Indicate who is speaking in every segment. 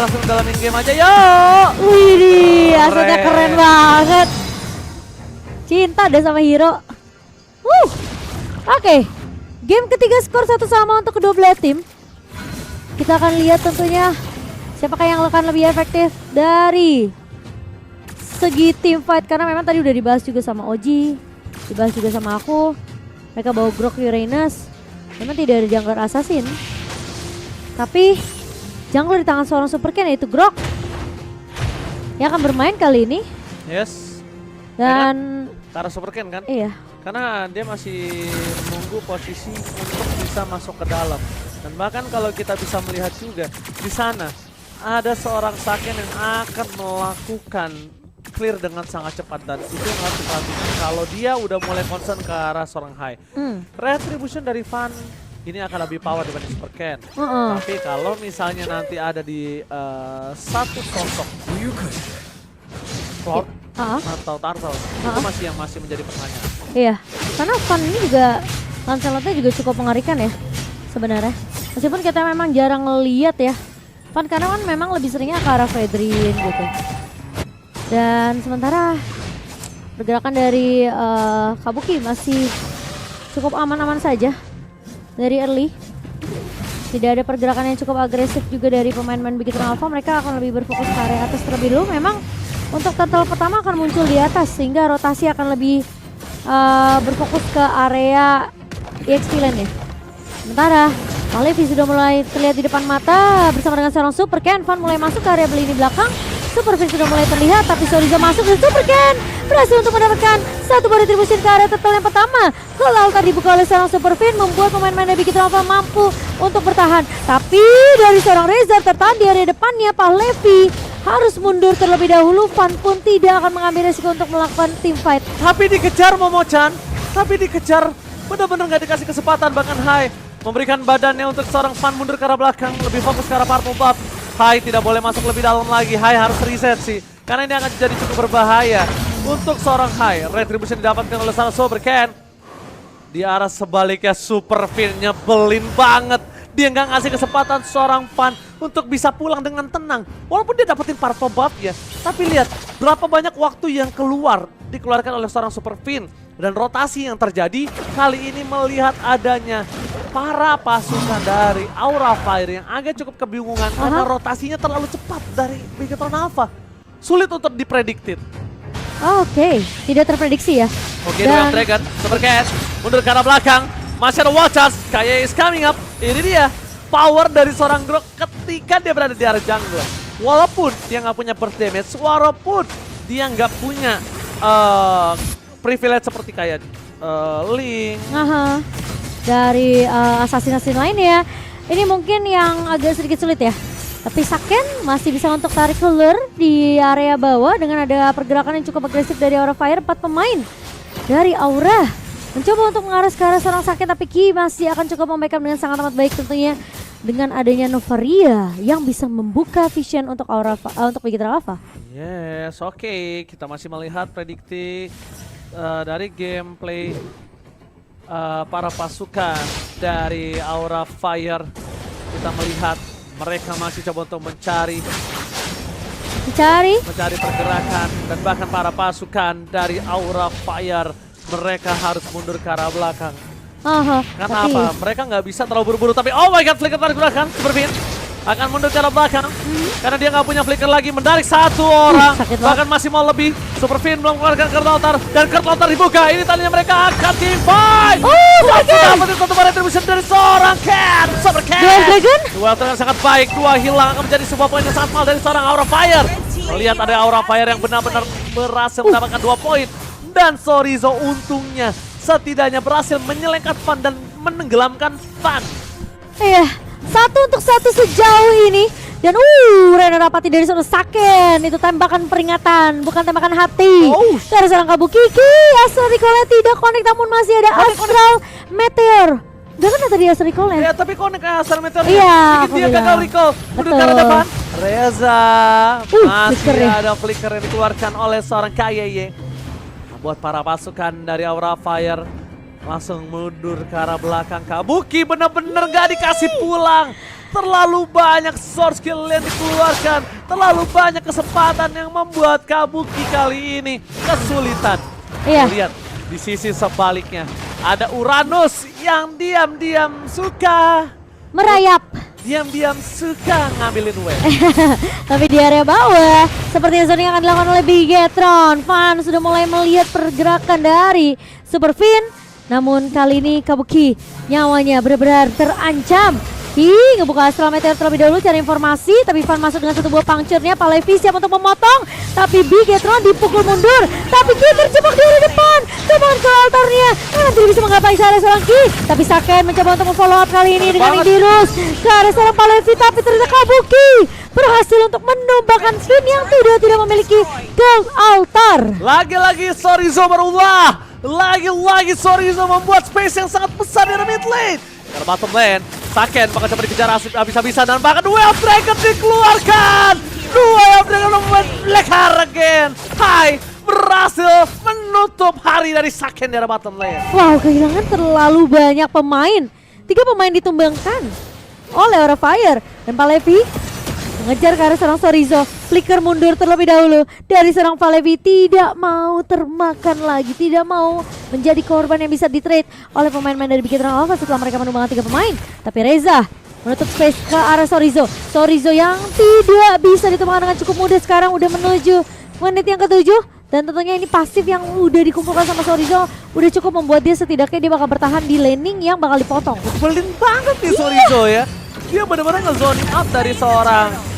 Speaker 1: berhasil dalamin game aja, yo.
Speaker 2: Wih, asetnya keren banget. Cinta deh sama hero. Oke. Game ketiga skor 1 sama untuk kedua belah tim. Kita akan lihat tentunya siapakah yang akan lebih efektif dari segi team fight. Karena memang tadi udah dibahas juga sama Oji, dibahas juga sama aku. Mereka bawa Grok Uranus. Memang tidak ada jungler assassin, tapi jungler di tangan seorang Super Ken yaitu Grok yang akan bermain kali ini.
Speaker 1: Yes.
Speaker 2: Dan
Speaker 1: Karena Super Ken kan?
Speaker 2: iya.
Speaker 1: Karena dia masih menunggu posisi untuk bisa masuk ke dalam. Dan bahkan kalau kita bisa melihat juga di sana ada seorang Saken yang akan melakukan clear dengan sangat cepat, dan itu yang harus diperhatikan kalau dia udah mulai concern ke arah seorang High. Retribution dari Van ini akan lebih power dibanding Super Ken. Tapi kalau misalnya nanti ada di satu sosok Cloud atau Turtle, itu masih menjadi pertanyaan.
Speaker 2: Iya, karena Van ini juga Lancelotnya juga cukup mengerikan ya sebenarnya. Meskipun kita memang jarang ngeliat ya Van, karena kan memang lebih seringnya ke arah Fredrin gitu. Dan sementara pergerakan dari Kabuki masih cukup aman-aman saja dari early. Tidak ada pergerakan yang cukup agresif juga dari pemain-pemain Big Hero Alpha. Mereka akan lebih berfokus ke area atas terlebih dulu. Memang untuk turtle pertama akan muncul di atas, sehingga rotasi akan lebih berfokus ke area EXP lane ya. Sementara Malevi sudah mulai terlihat di depan mata bersama dengan seorang Super Ken. Van mulai masuk ke area lini belakang. Super Fin sudah mulai terlihat, tapi Soriza masuk dan Super Ken berhasil untuk mendapatkan satu buah retribution ke area turtle yang pertama. Kalau tadi dibuka oleh seorang Super Fin membuat pemain-pemain Big Hero Alpha mampu untuk bertahan. Tapi dari seorang Reza tertahan di area depannya, Pak Levi harus mundur terlebih dahulu. Van pun tidak akan mengambil resiko untuk melakukan team fight.
Speaker 1: Tapi dikejar Momo-chan, tapi dikejar, benar-benar nggak dikasih kesempatan. Bahkan Hai memberikan badannya untuk seorang Van mundur ke arah belakang, lebih fokus ke arah purple buff. Hai tidak boleh masuk lebih dalam lagi, Hai harus reset sih, karena ini akan jadi cukup berbahaya untuk seorang Hai. Retribution didapatkan oleh seorang Super Ken. Di arah sebaliknya Super Fin nyebelin banget. Dia nggak ngasih kesempatan seorang Van untuk bisa pulang dengan tenang. Walaupun dia dapetin purple buff ya, tapi lihat berapa banyak waktu yang dikeluarkan oleh seorang Super Fin. Dan rotasi yang terjadi kali ini melihat adanya para pasukan dari Aura Fire yang agak cukup kebingungan karena rotasinya terlalu cepat dari Big Hero Alpha. Sulit untuk diprediktif.
Speaker 2: Oke, tidak terprediksi ya.
Speaker 1: Oke, Royal Dragon, Super Cat, mundur ke arah belakang. Masih ada Watchers, Kaya is coming up. Ini dia, power dari seorang Grok ketika dia berada di area jungle. Walaupun dia nggak punya burst damage, walaupun dia nggak punya privilege seperti kayak Link.
Speaker 2: Dari assassin lainnya, ini mungkin yang agak sedikit sulit ya. Tapi Saken masih bisa untuk tarik keluar di area bawah dengan ada pergerakan yang cukup agresif dari Aura Fire. 4 pemain dari Aura mencoba untuk mengarah ke arah seorang Saken, tapi Ki masih akan cukup membackup dengan sangat amat baik tentunya dengan adanya Novaria yang bisa membuka vision untuk untuk Big Hero Alpha.
Speaker 1: Yes, oke. Kita masih melihat prediksi dari gameplay para pasukan dari Aura Fire. Kita melihat mereka masih coba untuk mencari pergerakan, dan bahkan para pasukan dari Aura Fire mereka harus mundur ke arah belakang. Karena apa? Mereka nggak bisa terlalu buru-buru, tapi oh my god, flicker tarik belakang. Super Fin akan mundur ke arah belakang karena dia nggak punya flicker lagi, mendarik satu orang, bahkan masih mau lebih. Super Fin belum mengeluarkan Kurt Lothar, dan Kurt Lothar dibuka. Ini tadinya mereka akan team fight. Dapetin satu barang retribution dari seorang Cat, Super Cat. Duel dengan sangat baik, dua hilang akan menjadi sebuah poin yang sangat mahal dari seorang Aura Fire. Melihat ada Aura Fire yang benar-benar berhasil mendapatkan 2 poin, dan Sorizo untungnya setidaknya berhasil menyelengkat Van dan menenggelamkan Van.
Speaker 2: Iya, 1-1 sejauh ini. Dan Rena dapati dari seorang Saken. Itu tembakan peringatan, bukan tembakan hati. Dari seorang Kabuki. Astral Recall tidak connect, namun masih ada Astral Meteor. Gak kan tadi Astral Recall ya?
Speaker 1: Ya, tapi connect Astral Meteor.
Speaker 2: Iya,
Speaker 1: dia gagal recall. Mundur ke arah depan. Reza masih ada flicker yang dikeluarkan oleh seorang Kayeye. Buat para pasukan dari Aura Fire langsung mundur ke arah belakang. Kabuki bener-bener gak dikasih pulang. Terlalu banyak source skill yang dikeluarkan. Terlalu banyak kesempatan yang membuat Kabuki kali ini kesulitan.
Speaker 2: Iya.
Speaker 1: Lihat di sisi sebaliknya. Ada Uranus yang diam-diam suka.
Speaker 2: Merayap.
Speaker 1: Diam-diam suka ngambilin wave.
Speaker 2: Tapi di area bawah, seperti yang akan dilakukan oleh Bigetron, Fan sudah mulai melihat pergerakan dari Super Fin. Namun kali ini Kabuki nyawanya benar-benar terancam. Ngebuka Astral Meteor terlebih dahulu cari informasi, tapi Fan masuk dengan satu buah puncture-nya. Palevi siap untuk memotong, tapi Bigetron dipukul mundur. Tapi Ki terjebak di area depan, teman ke altarnya. Tidak bisa menggapai ke arah seorang Ki, tapi Saken mencoba untuk memfollow up kali ini dengan Indirus ke arah seorang Palevi, tapi ternyata Kabuki berhasil untuk menumbangkan Fin yang tidak memiliki gold altar.
Speaker 1: Lagi-lagi Sorizo berulah. Lagi-lagi Sorizo membuat space yang sangat besar di mid lane. Karena bottom lane, Saken bakal coba dikejar habis-habisan dan bahkan Way of Dragon dikeluarkan. Way of Dragon membuat Black Hurricane. Hai, berhasil menutup hari dari Saken di arah bottom lane.
Speaker 2: Wow, kehilangan terlalu banyak pemain. 3 pemain ditumbangkan oleh Aura Fire dan Palevi mengejar ke arah serang Sorizo. Flicker mundur terlebih dahulu dari serang Palevi, tidak mau termakan lagi, tidak mau menjadi korban yang bisa di-trade oleh pemain-pemain dari Bigetron Alpha setelah mereka menumbangkan 3 pemain. Tapi Reza menutup space ke arah Sorizo. Sorizo yang tidak bisa ditumbangkan dengan cukup mudah sekarang udah menuju menit yang ke-7. Dan tentunya ini pasif yang udah dikumpulkan sama Sorizo udah cukup membuat dia setidaknya dia bakal bertahan di laning yang bakal dipotong.
Speaker 1: Pelin banget nih Sorizo ya. Dia benar-benar nge-zoning out dari seorang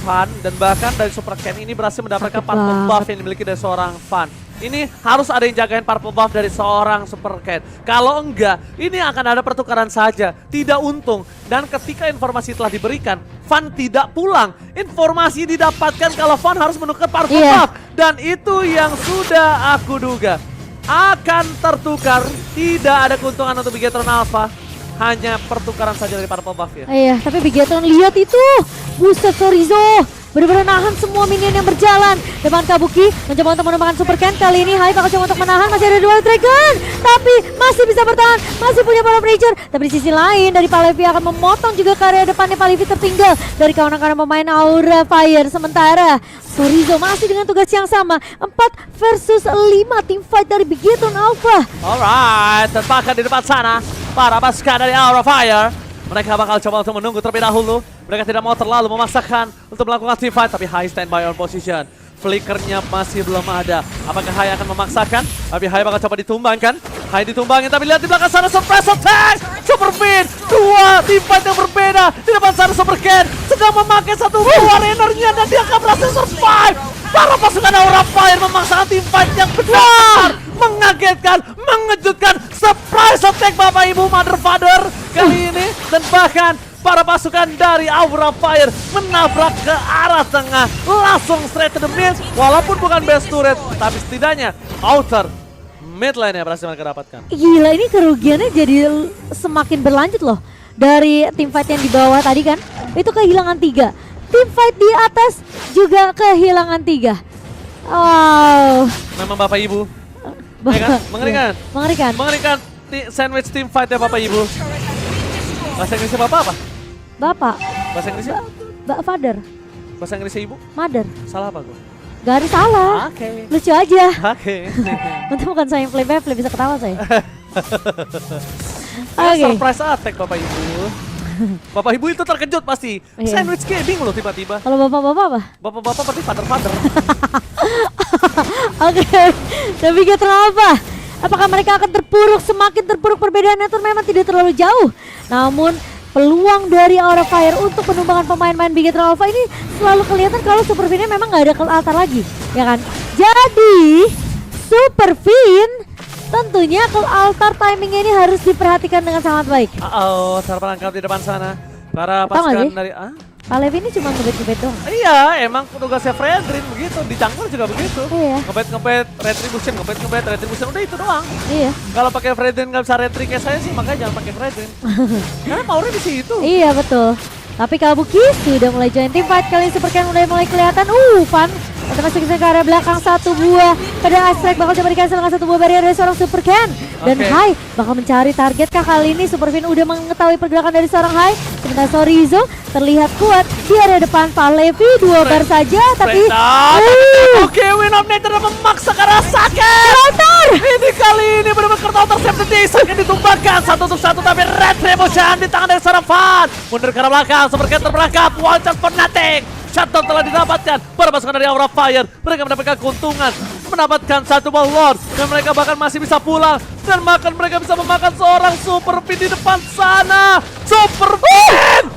Speaker 1: Fan dan bahkan dari Super Ken ini berhasil mendapatkan purple buff yang dimiliki dari seorang Fan. Ini harus ada yang jagain purple buff dari seorang Super Ken. Kalau enggak, ini akan ada pertukaran saja. Tidak untung. Dan ketika informasi telah diberikan, Fan tidak pulang. Informasi didapatkan kalau Fan harus menukar purple buff. Dan itu yang sudah aku duga. Akan tertukar. Tidak ada keuntungan untuk Bigetron Alpha. Hanya pertukaran saja dari purple buff ya.
Speaker 2: Iya, tapi Bigetron lihat itu. Buset Sorizo. Benar-benar nahan semua minion yang berjalan. Depan Kabuki mencoba untuk menumbangkan Super Ken. Kali ini Hai bakal coba untuk menahan. Masih ada Dual Dragon. Tapi masih bisa bertahan. Masih punya Power Breacher. Tapi di sisi lain dari Palevi akan memotong juga ke area depannya. Palevi tertinggal dari kawan-kawan pemain Aura Fire. Sementara Sorizo masih dengan tugas yang sama. 4 versus 5 team fight dari Bigetron Alpha.
Speaker 1: Alright, terpakai di depan sana. Para pasukan dari Aura Fire. Mereka bakal coba untuk menunggu terlebih dahulu. Mereka tidak mau terlalu memaksakan untuk melakukan team fight. Tapi Hai standby on position. Flickernya masih belum ada. Apakah Hai akan memaksakan? Tapi Hai bakal coba ditumbangkan. Hai ditumbangin, tapi lihat di belakang sana surprise attack! Super Fin! 2 team fight yang berbeda. Di depan sana Super Ken sedang memakai satu buah energi dan dia akan berhasil survive. Para pasukan Aura Fire memaksakan team fight yang benar. Mengagetkan, mengejutkan. Surprise attack Bapak Ibu Mother Father kali ini. Dan bahkan para pasukan dari Aura Fire menabrak ke arah tengah. Langsung straight to the mid. Walaupun bukan best turret, tapi setidaknya outer mid lane yang berhasil mereka dapatkan.
Speaker 2: Gila, ini kerugiannya jadi semakin berlanjut loh. Dari tim fight yang di bawah tadi kan, itu kehilangan 3. Tim fight di atas juga kehilangan 3. Wow.
Speaker 1: Memang Bapak Ibu, ya kan? Mengerikan.
Speaker 2: Mengerikan.
Speaker 1: Mengerikan sandwich team fight ya Bapak Ibu. Bahasa Inggrisnya Bapak apa?
Speaker 2: Bapak.
Speaker 1: Bahasa Inggrisnya?
Speaker 2: Father.
Speaker 1: Bahasa Inggrisnya Ibu?
Speaker 2: Mother.
Speaker 1: Salah apa gue?
Speaker 2: Gak ada salah.
Speaker 1: Oke.
Speaker 2: Lucu aja.
Speaker 1: Oke.
Speaker 2: Untung bukan saya yang play bisa ketawa saya. Oke.
Speaker 1: Surprise attack Bapak Ibu. Bapak Ibu itu terkejut pasti.
Speaker 2: Iya.
Speaker 1: Sandwich gaming loh tiba-tiba.
Speaker 2: Kalau bapak-bapak apa?
Speaker 1: Bapak-bapak berarti father-father.
Speaker 2: Oke. Tapi Bigetron apa? Apakah mereka akan terpuruk? Semakin terpuruk perbedaannya itu memang tidak terlalu jauh. Namun peluang dari Aura Fire untuk penumbangan pemain-pemain Bigetron Alpha ini selalu kelihatan kalau Super Fin memang nggak ada altar lagi, ya kan? Jadi Super Fin tentunya kalau altar timingnya ini harus diperhatikan dengan sangat baik.
Speaker 1: Terperangkap di depan sana. Para
Speaker 2: Tahu nggak
Speaker 1: pasukan
Speaker 2: sih?
Speaker 1: dari
Speaker 2: Palevi ini cuma ngebet-ngebet doang.
Speaker 1: Iya, emang tugasnya Fredrin begitu. Di jungle juga begitu.
Speaker 2: Iya.
Speaker 1: Ngebet retribution, ngebet retribution, udah itu doang.
Speaker 2: Iya.
Speaker 1: Kalau pakai Fredrin nggak bisa retri kayak saya sih, makanya jangan pakai Fredrin. Karena powernya di situ.
Speaker 2: Iya betul. Tapi Kabuki sudah mulai join tim fight, kali ini Super Ken udah mulai kelihatan. Fan Masuk ke arah belakang satu buah pedang Ice Strike bakal coba di-cancel dengan satu buah barrier dari seorang Super Ken. Dan Hai bakal mencari target kah kali ini. Superfin udah mengetahui pergerakan dari seorang Hai. Sementara Sorizo terlihat kuat di area depan. Pak Levi 2 bar saja tapi
Speaker 1: Oke, Win of Nature memaksa ke arah Saken. Ini kali ini benar-benar counter safety. Saken ditumbangkan 1 untuk 1 tapi Retribution di tangan dari seorang Fan. Mundur ke arah belakang, Super Ken terperangkap. One shot for nothing. Shutdown telah didapatkan pada pasukan dari Aura Fire. Mereka mendapatkan keuntungan, mendapatkan satu ball Lord, dan mereka bahkan masih bisa pulang. Dan bahkan mereka bisa memakan seorang Superfin di depan sana. Superfin!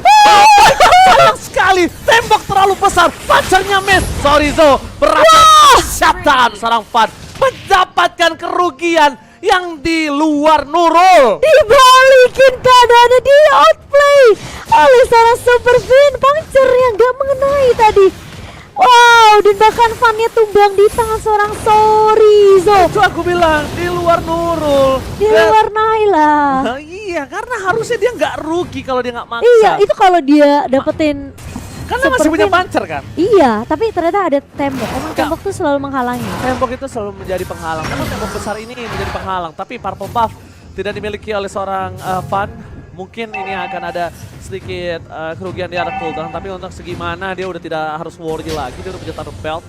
Speaker 1: Sayang sekali, tembok terlalu besar, pacarnya miss. Sorizo berhasil shutdown seorang Fan, mendapatkan kerugian yang di luar Nurul.
Speaker 2: Dibalikin keadaannya, di outplay oleh seorang Superfin. Puncture yang gak mengenai tadi. Wow, dan bahkan Fannya tumbang di tangan seorang Sorizo.
Speaker 1: Itu aku bilang, di luar Nurul.
Speaker 2: Di luar Naila.
Speaker 1: Iya, karena harusnya dia nggak rugi kalau dia nggak maksa.
Speaker 2: Iya, itu kalau dia dapetin
Speaker 1: karena masih punya pancer kan?
Speaker 2: Iya, tapi ternyata ada tembok. Emang
Speaker 1: Enggak.
Speaker 2: tembok tuh selalu menghalangi.
Speaker 1: Tembok itu selalu menjadi penghalang. Karena tembok besar ini menjadi penghalang. Tapi Purple Buff tidak dimiliki oleh seorang Fan. Mungkin ini akan ada sedikit kerugian di arah cooldown. Tapi untuk segi mana dia udah tidak harus worry lagi. Dia udah punya taruh belt.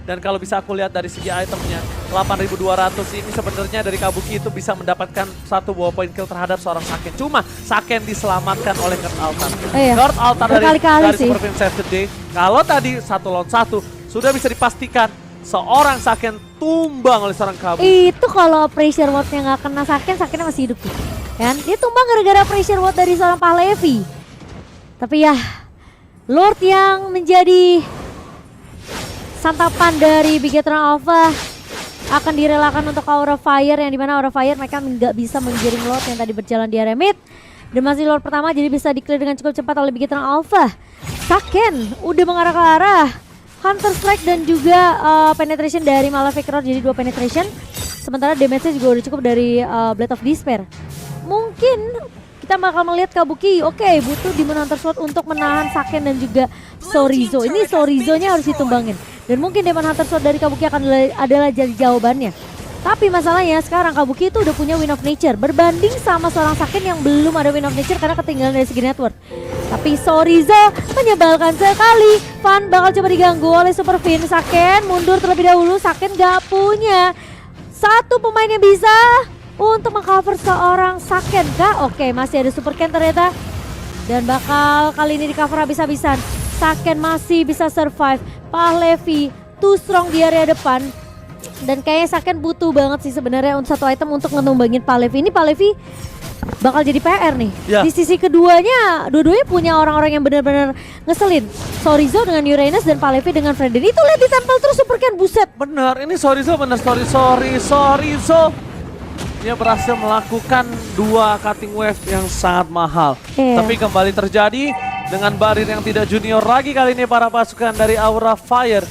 Speaker 1: Dan kalau bisa aku lihat dari segi itemnya, 8.200 ini sebenarnya dari Kabuki itu bisa mendapatkan satu buah poin kill terhadap seorang Saken. Cuma Saken diselamatkan oleh Kurt Altar. Kurt Altar dari Superfin Save the Day. Kalau tadi 1 lawan 1 sudah bisa dipastikan seorang Saken tumbang oleh seorang Kabuki.
Speaker 2: Itu kalau pressure ward-nya nggak kena Saken, Sakennya masih hidup tuh. Kan? Dia tumbang gara-gara pressure ward dari seorang Pahlevi. Tapi ya, Lord yang menjadi santapan dari Bigetron Alpha akan direlakan untuk Aura Fire, yang dimana Aura Fire mereka nggak bisa menggiring Lord yang tadi berjalan di area mid. Dan masih Lord pertama jadi bisa di-clear dengan cukup cepat oleh Bigetron Alpha. Saken udah mengarah ke arah Hunter Strike dan juga penetration dari Malefic Roar, jadi 2 penetration. Sementara damage-nya juga udah cukup dari Blade of Despair. Mungkin kita bakal melihat Kabuki, oke, butuh Demon Hunter Sword untuk menahan Saken dan juga Sorizo. Ini Sorizo-nya harus ditumbangin. Dan mungkin Demon Hunter Sword dari Kabuki adalah jadi jawabannya. Tapi masalahnya sekarang Kabuki itu udah punya Wind of Nature. Berbanding sama seorang Saken yang belum ada Wind of Nature karena ketinggalan dari segi network. Tapi Sorizo menyebalkan sekali. Fan bakal coba diganggu oleh Superfin. Saken mundur terlebih dahulu. Saken gak punya satu pemain yang bisa untuk mengcover seorang Saken kah? Oke, masih ada Super Ken ternyata. Dan bakal kali ini di cover habis-habisan. Saken masih bisa survive. Pahlevi too strong di area depan. Dan kayaknya Saken butuh banget sih sebenarnya untuk satu item untuk ngenumbangin Pahlevi. Ini Pahlevi bakal jadi PR nih.
Speaker 1: Ya.
Speaker 2: Di sisi keduanya, dua-duanya punya orang-orang yang benar-benar ngeselin. Sorizo dengan Uranus dan Pahlevi dengan Freden. Itu lihat ditempel terus Super Ken, buset.
Speaker 1: Bener, ini Sorizo bener, Sorizo. Dia berhasil melakukan 2 cutting wave yang sangat mahal. Tapi kembali terjadi dengan barir yang tidak junior lagi kali ini para pasukan dari Aura Fire.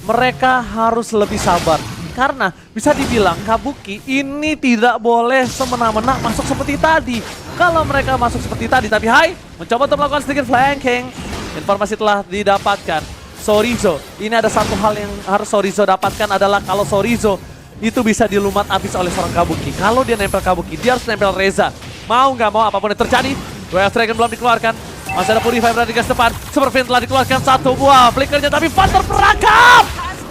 Speaker 1: Mereka harus lebih sabar. Karena bisa dibilang Kabuki ini tidak boleh semena-mena masuk seperti tadi. Kalau mereka masuk seperti tadi, tapi Hai mencoba untuk melakukan sedikit flanking. Informasi telah didapatkan. Sorizo, ini ada satu hal yang harus Sorizo dapatkan adalah kalau Sorizo itu bisa dilumat habis oleh seorang Kabuki. Kalau dia nempel Kabuki, dia harus nempel Reza. Mau nggak mau apapun yang terjadi, Royal Dragon belum dikeluarkan. Masih ada Purify berada di gas depan. Superfin telah dikeluarkan satu buah flickernya, tapi Fan terperangkap.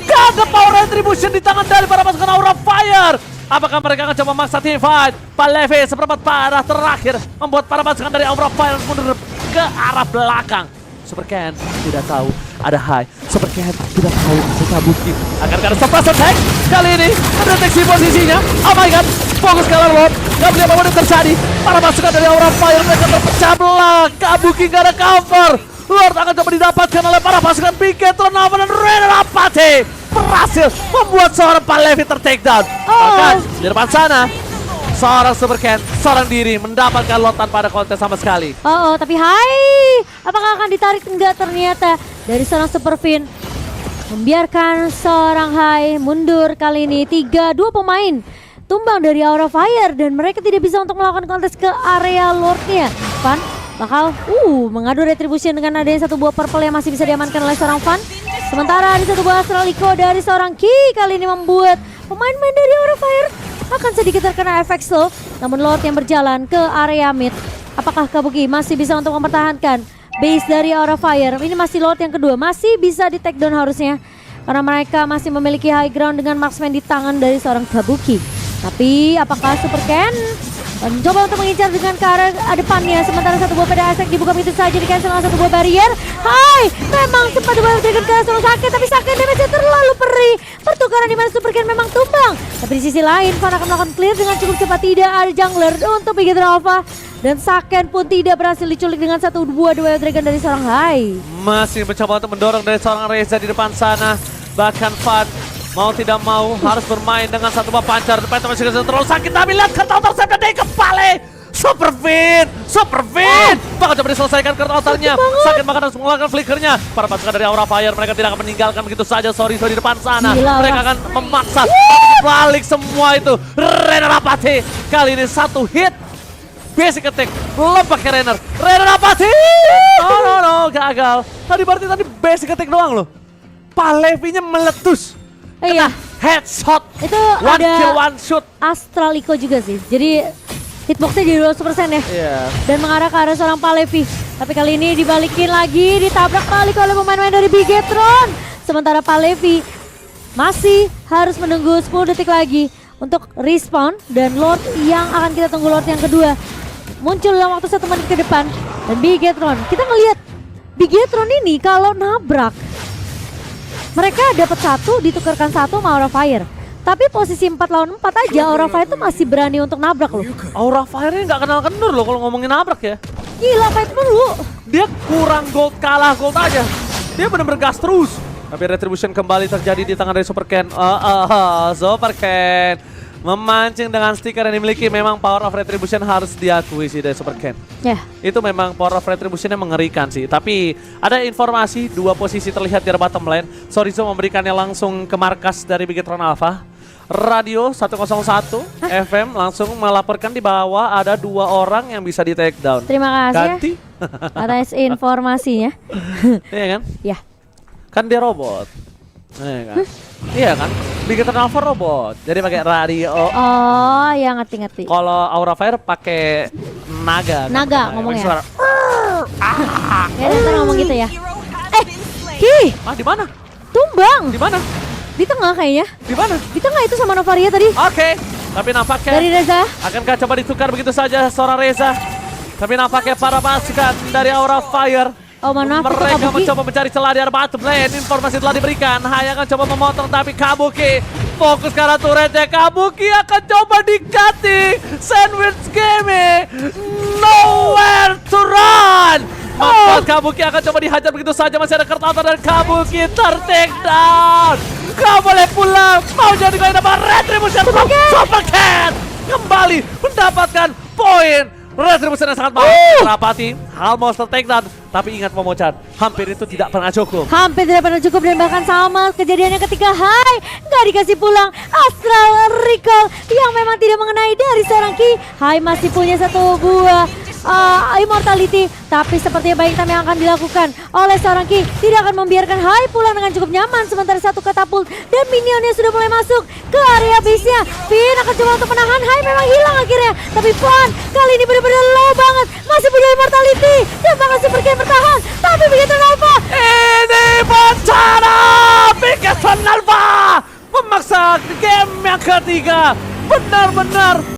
Speaker 1: Gak ada power retribution di tangan dari para pasukan Aura Fire. Apakah mereka akan coba memaksa team fight? Pahlevi seperempat parah terakhir membuat para pasukan dari Aura Fire mundur ke arah belakang. Super Ken tidak tahu ada Hai. Super Ken tidak tahu ada Kabuki. Akan ada surprise attack. Kali ini mendeteksi posisinya. Oh my god, fokus ke arah Lord. Gak boleh apapun yang terjadi. Para pasukan dari Aura Fire mereka terpecah belah. Kabuki gak ada cover. Lord akan coba didapatkan oleh para pasukan Bigetron Alpha dan Renapati berhasil membuat seorang Pahlevi ter-takedown. Bahkan di depan sana seorang Super Ken, seorang diri mendapatkan lot tanpa ada kontes sama sekali.
Speaker 2: Tapi Hai, apakah akan ditarik? Enggak, ternyata dari seorang Superfin membiarkan seorang Hai mundur kali ini. 3-2 pemain tumbang dari Aura Fire dan mereka tidak bisa untuk melakukan kontes ke area Lordnya. Fan bakal mengadu retribution dengan adanya satu buah purple yang masih bisa diamankan oleh seorang Fan. Sementara di satu buah Astral Echo dari seorang Ki kali ini membuat pemain-pemain dari Aura Fire akan sedikit terkena efek slow. Namun Lord yang berjalan ke area mid. Apakah Kabuki masih bisa untuk mempertahankan base dari Aura Fire? Ini masih Lord yang kedua, masih bisa di take down harusnya. Karena mereka masih memiliki high ground dengan marksman di tangan dari seorang Kabuki. Tapi apakah Super Ken mencoba untuk mengincar dengan ke arah depannya, sementara satu buah pedang Azek dibuka begitu saja, di cancel dengan satu buah barrier. Hai, memang sempat dibuat Dragon ke langsung sakit, tapi sakit damage terlalu perih. Pertukaran di mana Super Ken memang tumbang. Tapi di sisi lain, Van akan melakukan clear dengan cukup cepat, tidak ada jungler untuk Bigetron Alpha. Dan Saken pun tidak berhasil diculik dengan satu buah Dual Dragon dari seorang Hai.
Speaker 1: Masih mencoba untuk mendorong dari seorang Reza di depan sana. Bahkan Van mau tidak mau harus bermain dengan satu buah pancar. Depan teman juga terlalu sakit, tapi lihat kartu tercepet dari kepala. Super Vin, bakal coba diselesaikan kartu outernya. Sakit bahkan harus mengeluarkan flickernya. Para pasukan dari Aura Fire, mereka tidak akan meninggalkan begitu saja. Sorry di depan sana.
Speaker 2: Gila,
Speaker 1: mereka akan memaksa balik semua itu. Renner Apathy kali ini satu hit. Basic attack, belum pakai Renner Apathy. No, gagal. Tadi basic attack doang loh. Palevinya meletus.
Speaker 2: Iya,
Speaker 1: Headshot.
Speaker 2: itu
Speaker 1: One
Speaker 2: ada
Speaker 1: kill, one shoot.
Speaker 2: Astral Echo juga sih. Jadi hitboxnya jadi 200% ya.
Speaker 1: Iya.
Speaker 2: Dan mengarah ke arah seorang Palevi. Tapi kali ini dibalikin lagi, ditabrak balik oleh pemain-pemain dari Bigetron. Sementara Palevi masih harus menunggu 10 detik lagi untuk respawn. Dan Lord yang akan kita tunggu, Lord yang kedua, muncul dalam waktu 1 menit ke depan. Dan Bigetron, kita ngelihat Bigetron ini kalau nabrak, mereka dapat 1, ditukarkan 1 sama Aura Fire. Tapi posisi 4 lawan 4 aja Aura Fire itu masih berani untuk nabrak loh.
Speaker 1: Aura Fire-nya nggak kenal kendur loh kalau ngomongin nabrak ya.
Speaker 2: Gila, fight dulu.
Speaker 1: Dia kurang gold, kalah gold aja. Dia bener-bener gas terus. Tapi retribution kembali terjadi di tangan dari Super Ken. Super Ken memancing dengan stiker yang dimiliki. Memang power of retribution harus diakui sih dari Super Ken.
Speaker 2: Ya.
Speaker 1: Itu memang power of retribution-nya mengerikan sih. Tapi ada informasi 2 posisi terlihat di bottom lane. Sorizo memberikannya langsung ke markas dari Bigetron Alpha. Radio 101 FM langsung melaporkan di bawah ada 2 orang yang bisa di take down.
Speaker 2: Terima kasih
Speaker 1: Ganti.
Speaker 2: ya atas informasinya.
Speaker 1: Iya kan?
Speaker 2: Ya.
Speaker 1: Kan dia robot. Iya kan? Iya kan? Bigetron Alpha robot. Jadi pakai radio.
Speaker 2: Oh, ya ngerti.
Speaker 1: Kalau Aura Fire pakai naga.
Speaker 2: Naga ngomongnya.
Speaker 1: Suara.
Speaker 2: Ya, ntar ngomong gitu ya. Ki,
Speaker 1: Di mana?
Speaker 2: tumbang.
Speaker 1: Di mana?
Speaker 2: Di tengah kayaknya.
Speaker 1: Di mana?
Speaker 2: Di tengah itu sama Novaria tadi.
Speaker 1: Oke. Tapi nampaknya
Speaker 2: Dari Reza.
Speaker 1: akankah coba ditukar begitu saja seorang Reza? Tapi nampaknya para pasukan dari Aura Fire,
Speaker 2: Oh, mohon maaf, itu
Speaker 1: mereka
Speaker 2: Kabuki.
Speaker 1: mencoba mencari celah di arah bottom lane. Informasi telah diberikan. Hai akan coba memotong, tapi Kabuki fokus ke arah turretnya. Kabuki akan coba di-cutting. Sandwich game. Nowhere to run. Membuat Kabuki akan coba dihajar begitu saja. Masih ada Kertata dan Kabuki ter-take down. Gak boleh pulang. Mau jadi kau yang dapat retribution from Super Cat. Kembali mendapatkan poin. Retribution yang sangat mahal. Rapati, almost take down. Tapi ingat Momochan, hampir itu tidak pernah cukup.
Speaker 2: Hampir tidak pernah cukup dan bahkan sama kejadiannya ketika Hai nggak dikasih pulang Astral Recall yang memang tidak mengenai dari seorang Ki. Hai masih punya satu buah immortality, tapi sepertinya baik time yang akan dilakukan oleh seorang Ki tidak akan membiarkan Hai pulang dengan cukup nyaman. Sementara satu katapult dan minionnya sudah mulai masuk ke area base-nya. Finn akan coba untuk menahan, Hai memang hilang akhirnya, tapi Van kali ini benar-benar low banget, masih punya immortality dan bahkan Super Ken bertahan, tapi begitu Alpha
Speaker 1: Ini bencana Bigetron Alpha memaksa game yang ketiga. Benar-benar